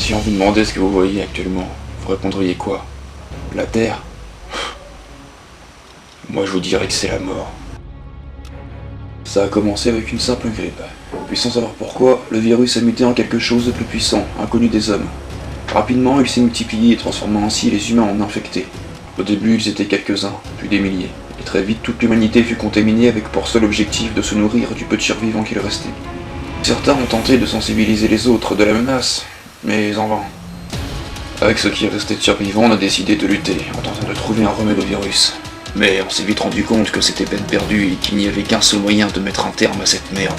Si on vous demandait ce que vous voyez actuellement, vous répondriez quoi? La Terre? Moi je vous dirais que c'est la mort. Ça a commencé avec une simple grippe. Puis sans savoir pourquoi, le virus a muté en quelque chose de plus puissant, inconnu des hommes. Rapidement, il s'est multiplié, transformant ainsi les humains en infectés. Au début, ils étaient quelques-uns, puis des milliers. Et très vite, toute l'humanité fut contaminée avec pour seul objectif de se nourrir du peu de survivants qu'il restait. Certains ont tenté de sensibiliser les autres de la menace, mais en vain. Avec ce qui restait de survivants, on a décidé de lutter, en tentant de trouver un remède au virus. Mais on s'est vite rendu compte que c'était peine perdue et qu'il n'y avait qu'un seul moyen de mettre un terme à cette merde.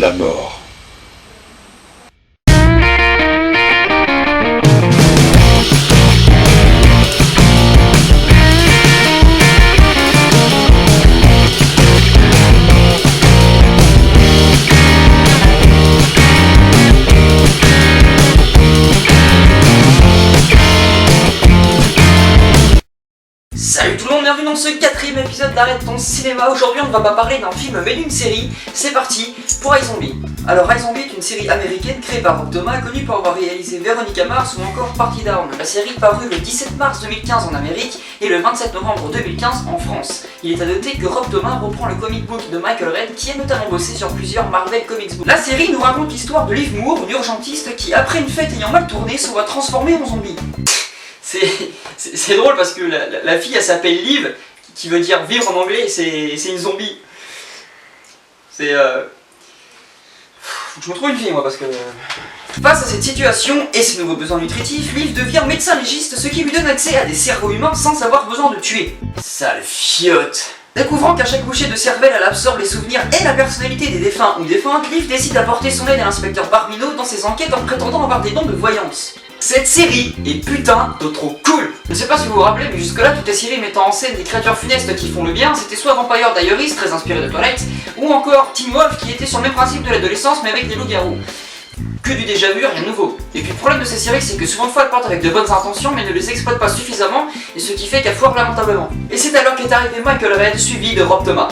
La mort. Salut tout le monde, bienvenue dans ce 4ème épisode d'Arrête ton cinéma. Aujourd'hui on ne va pas parler d'un film mais d'une série. C'est parti pour iZombie. Alors iZombie est une série américaine créée par Rob Thomas, connue pour avoir réalisé Veronica Mars ou encore Party Down. La série parut le 17 mars 2015 en Amérique et le 27 novembre 2015 en France. Il est à noter que Rob Thomas reprend le comic book de Michael Red qui a notamment bossé sur plusieurs Marvel Comics books. La série nous raconte l'histoire de Liv Moore, une urgentiste qui après une fête ayant mal tourné se voit transformée en zombie. C'est drôle parce que la fille elle s'appelle Liv, qui veut dire vivre en anglais, c'est une zombie. Faut que je me trouve une fille moi parce que... Face à cette situation et ses nouveaux besoins nutritifs, Liv devient médecin légiste, ce qui lui donne accès à des cerveaux humains sans avoir besoin de tuer. Sale fiotte. Découvrant qu'à chaque coucher de cervelle elle absorbe les souvenirs et la personnalité des défunts ou défuntes, Liv décide d'apporter son aide à l'inspecteur Barbino dans ses enquêtes en prétendant avoir des dons de voyance. Cette série est putain de trop cool. Je sais pas si vous vous rappelez, mais jusque là toutes les séries mettant en scène des créatures funestes qui font le bien, c'était soit Vampire Diaries, très inspiré de Twilight, ou encore Teen Wolf qui était sur le même principe de l'adolescence mais avec des loups-garous. Que du déjà vu, rien de nouveau. Et puis le problème de ces séries, c'est que souvent de fois elles partent avec de bonnes intentions mais ne les exploitent pas suffisamment, et ce qui fait qu'elles foirent lamentablement. Et c'est alors qu'est arrivé Michael Red, suivi de Rob Thomas.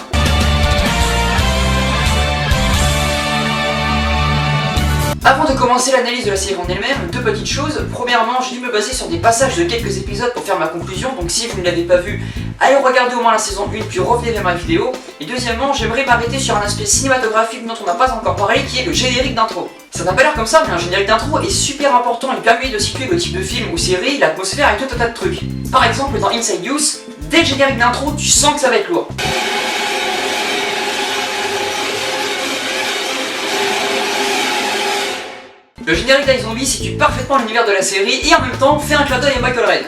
Avant de commencer l'analyse de la série en elle-même, deux petites choses. Premièrement, j'ai dû me baser sur des passages de quelques épisodes pour faire ma conclusion, donc si vous ne l'avez pas vu, allez regarder au moins la saison 1 puis revenez vers ma vidéo. Et deuxièmement, j'aimerais m'arrêter sur un aspect cinématographique dont on n'a pas encore parlé, qui est le générique d'intro. Ça n'a pas l'air comme ça, mais un générique d'intro est super important, il permet de situer le type de film ou série, l'atmosphère et tout un tas de trucs. Par exemple, dans Inside Use, dès le générique d'intro, tu sens que ça va être lourd. Le générique d'iZombie situe parfaitement l'univers de la série et en même temps fait un clin d'œil à Michael Red.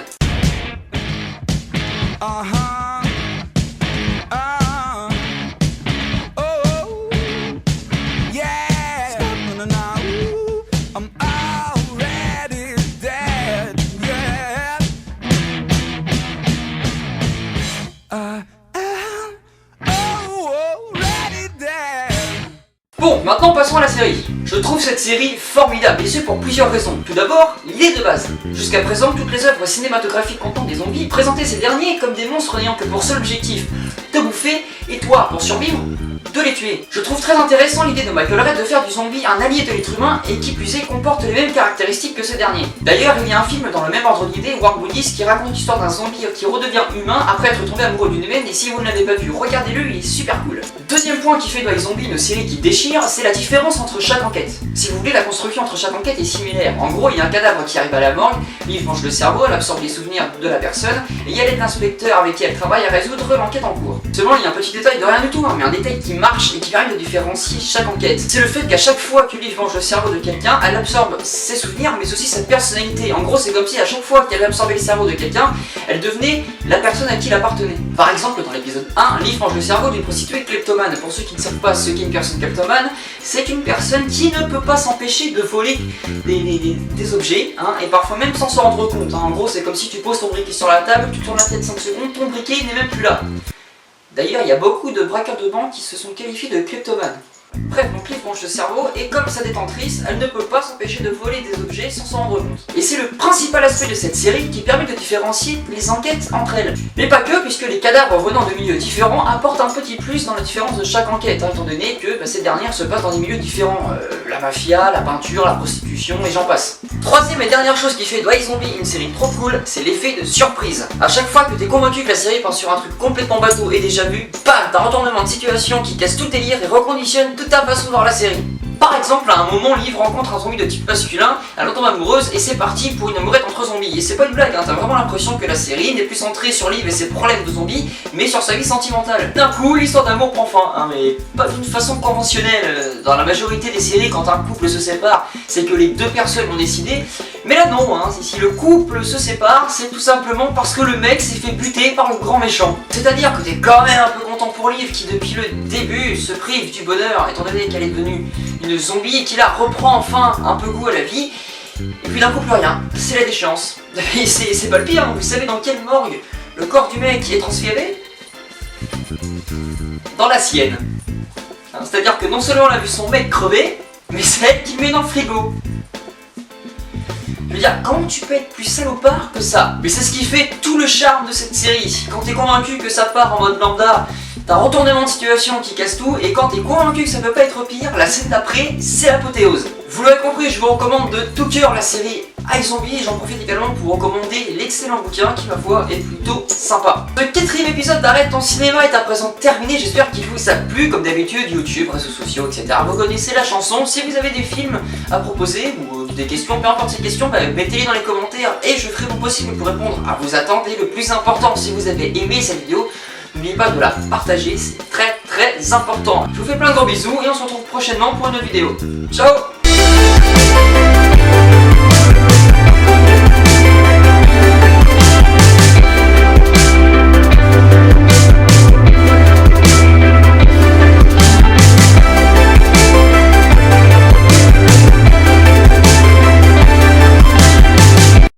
Bon, maintenant passons à la série. Je trouve cette série formidable, et ce pour plusieurs raisons. Tout d'abord, l'idée de base. Jusqu'à présent, toutes les œuvres cinématographiques contenant des zombies présentaient ces derniers comme des monstres n'ayant que pour seul objectif de bouffer, et toi, pour survivre, de les tuer. Je trouve très intéressant l'idée de Michael Red de faire du zombie un allié de l'être humain et qui plus est comporte les mêmes caractéristiques que ce dernier. D'ailleurs, il y a un film dans le même ordre d'idée, Warm Bodies, qui raconte l'histoire d'un zombie qui redevient humain après être tombé amoureux d'une humaine, et si vous ne l'avez pas vu, regardez-le, il est super cool. Deuxième point qui fait de iZombie une série qui déchire, c'est la différence entre chaque enquête. Si vous voulez, la construction entre chaque enquête est similaire. En gros, il y a un cadavre qui arrive à la morgue, Liv mange le cerveau, elle absorbe les souvenirs de la personne, et il y a l'aide d'inspecteur avec qui elle travaille à résoudre l'enquête en cours. Seulement, il y a un petit détail de rien du tout, mais un détail qui marche et qui permet de différencier chaque enquête. C'est le fait qu'à chaque fois que Liv mange le cerveau de quelqu'un, elle absorbe ses souvenirs mais aussi sa personnalité. En gros, c'est comme si à chaque fois qu'elle absorbait le cerveau de quelqu'un, elle devenait la personne à qui il appartenait. Par exemple, dans l'épisode 1, Liv mange le cerveau d'une prostituée kleptomane. Pour ceux qui ne savent pas ce qu'est une personne kleptomane, c'est une personne qui ne peut pas s'empêcher de voler des objets, hein, et parfois même sans se rendre compte. Hein. En gros, c'est comme si tu poses ton briquet sur la table, tu tournes la tête 5 secondes, ton briquet n'est même plus là. D'ailleurs, il y a beaucoup de braqueurs de banque qui se sont qualifiés de kleptomanes. Bref, mon Liv mange le cerveau et comme sa détentrice, elle ne peut pas s'empêcher de voler des objets sans s'en rendre compte. Et c'est le principal aspect de cette série qui permet de différencier les enquêtes entre elles. Mais pas que, puisque les cadavres venant de milieux différents apportent un petit plus dans la différence de chaque enquête, hein, étant donné que cette dernière se passe dans des milieux différents. La mafia, la peinture, la prostitution et j'en passe. Troisième et dernière chose qui fait de iZombie une série trop cool, c'est l'effet de surprise. À chaque fois que t'es convaincu que la série part sur un truc complètement bateau et déjà vu, bam, t'as un retournement de situation qui casse tout tes délire et reconditionne toute ta façon de voir la série. Par exemple, à un moment, Liv rencontre un zombie de type masculin, elle en tombe amoureuse et c'est parti pour une amourette entre zombies. Et c'est pas une blague, hein, t'as vraiment l'impression que la série n'est plus centrée sur Liv et ses problèmes de zombies, mais sur sa vie sentimentale. D'un coup, l'histoire d'amour prend fin, hein, mais pas d'une façon conventionnelle. Dans la majorité des séries, quand un couple se sépare, c'est que les deux personnes ont décidé. Mais là non, hein, si le couple se sépare, c'est tout simplement parce que le mec s'est fait buter par le grand méchant. C'est-à-dire que t'es quand même un peu content pour Liv qui depuis le début se prive du bonheur étant donné qu'elle est devenue une zombie et qui là reprend enfin un peu goût à la vie. Et puis d'un coup plus rien, c'est la déchéance. Et c'est pas le pire, hein. Vous savez dans quelle morgue le corps du mec est transféré? Dans la sienne. Hein, c'est-à-dire que non seulement on a vu son mec crever, mais c'est elle qui le met dans le frigo. Je veux dire, comment tu peux être plus salopard que ça? Mais c'est ce qui fait tout le charme de cette série. Quand t'es convaincu que ça part en mode lambda, t'as un retournement de situation qui casse tout, et quand t'es convaincu que ça peut pas être pire, la scène d'après, c'est l'apothéose. Vous l'avez compris, je vous recommande de tout cœur la série iZombie, et j'en profite également pour recommander l'excellent bouquin qui, ma foi, est plutôt sympa. Le 4ème épisode d'Arrête ton cinéma est à présent terminé, j'espère qu'il vous a plu, comme d'habitude, YouTube, réseaux sociaux, etc. Vous connaissez la chanson, si vous avez des films à proposer, ou des questions, peu importe ces questions, mettez-les dans les commentaires, et je ferai mon possible pour répondre à vos attentes, et le plus important, si vous avez aimé cette vidéo, n'oubliez pas de la partager, c'est très très important. Je vous fais plein de gros bisous et on se retrouve prochainement pour une autre vidéo. Ciao!